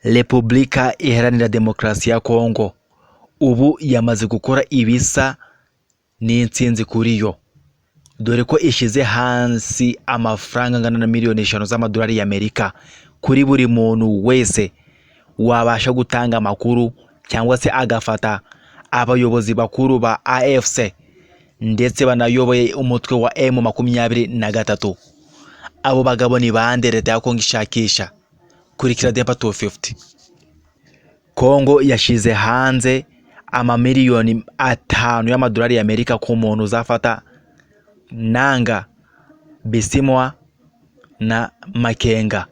Repubulika Iharanira Demokarasi ya Kongo ubu yamaze gukora ibisa n'intsinzi kuri yo, dore ko ishize hansi amafaranga angana na miliyoni 5 z'amadolari y'Amerika kuri buri muntu wese wabasha gutanga amakuru cyangwa se agafata abayobozi bakuru ba AFC ndetse banayoboye umutwe wa M23. Abo bagabo ni bande leta ya Kongo ishakisha? Kurikira Demba 250. Kongo yashize hanze amamiliyoni 5 y'amadolari y'Amerika ku muntu uzafata Nanga, Bisimwa na Makenga.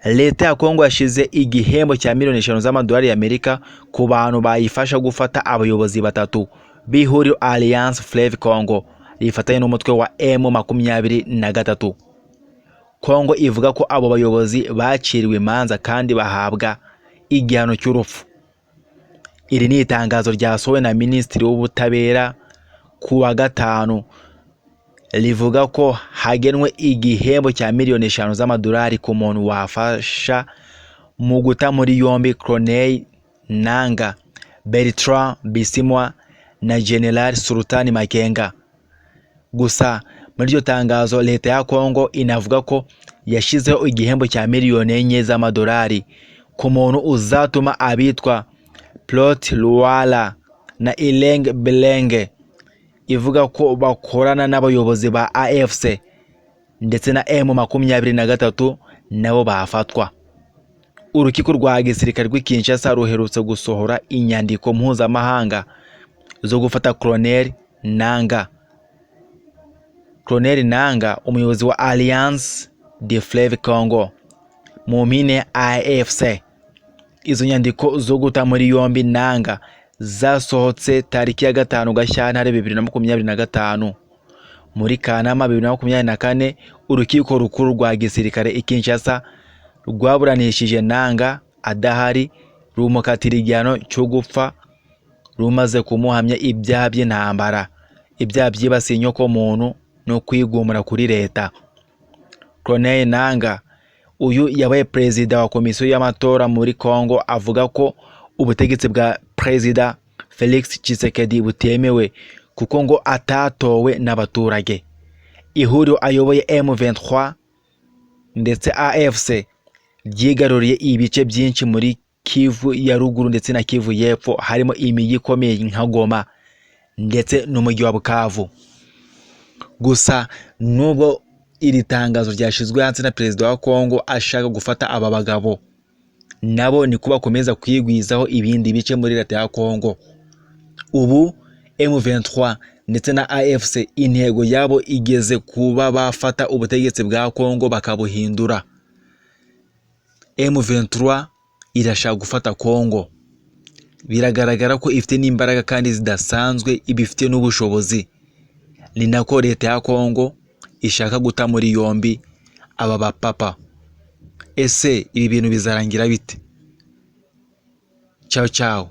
Leta ya Kongo yashize igihembo cya miliyoni 5 z'amadolari y'Amerika ku bantu bayifasha gufata abayobozi batatu b'ihuriro Alliance Fleuve Congo rifatanye n'umutwe wa M23. Kongo ivuga ko abo bayobozi baciriwe imanza kandi bahabwa igihano cy'urupfu. Iri ni itangazo ryasohowe na Minisitiri w'Ubutabera ku wa gatanu, rivuga ko hagenwe igihembo cya miliyoni 5 z'amadolari ku muntu wafasha mu guta muri yombi Colonel Nanga, Bertrand Bisimwa na General Sultani Makenga. Gusa muri iryo tangazo leta ya Kongo inavuga ko yashizeho igihembo cya miliyoni 4 z'amadolari ku muntu uzatuma abitwa Plot Luala na Ileng Belenge, ivuga ko bakorana n'abayobozi ba AFC ndetse na M23 nabo bafatwa. Urukiko rwa gisirikare rw'i Kinshasa ruherutse gusohora inyandiko mpuzamahanga zo gufata Colonel Nanga. Colonel Nanga, umuyobozi wa Alliance de Fleuve Congo, mu mpine AFC. Izo nyandiko zo guta muri yombi Nanga zasohotse tariki ya 5 Gashyantare 2025. Muri Kanama 2024 urukiko rukuru rwa gisirikare i Kinshasa rwaburanishije Nanga adahari, rumukatira igihano cyo gupfa, rumaze kumuhamya ibyaha by'intambara, ibyaha byibasiye inyoko muntu no kwigumura kuri leta. Colonel Nanga uyu yabaye perezida wa komisiyo y'amatora muri Kongo, avuga ko ubutegetsi bwa Perezida Felix Tshisekedi butemewe kuko ngo atatowe n'abaturage. Ihuriro ayoboye M23 ndetse AFC ryigaruriye ibice byinshi muri Kivu ya ruguru ndetse na Kivu y'epfo, harimo imijyi ikomeye nka Goma ndetse n'umujyi wa Bukavu. Gusa nubwo iri tangazo ryashizwe hanze na perezida wa Kongo ashaka gufata aba bagabo, nabo ni kuba komeza kwigwizaho ibindi bice muri leta ya Kongo. Ubu M23 ndetse na AFC intego yabo igeze kuba bafata ubutegetsi bwa Kongo bakabuhindura. M23 irashaka gufata Kongo. Biragaragara ko ifite n'imbaraga kandi zidasanzwe, ibifite n'ubushobozi. Ni nako leta ya Kongo ishaka guta muri yombi aba bapapa. Ese ibi bintu bizarangira bite? Ciao ciao.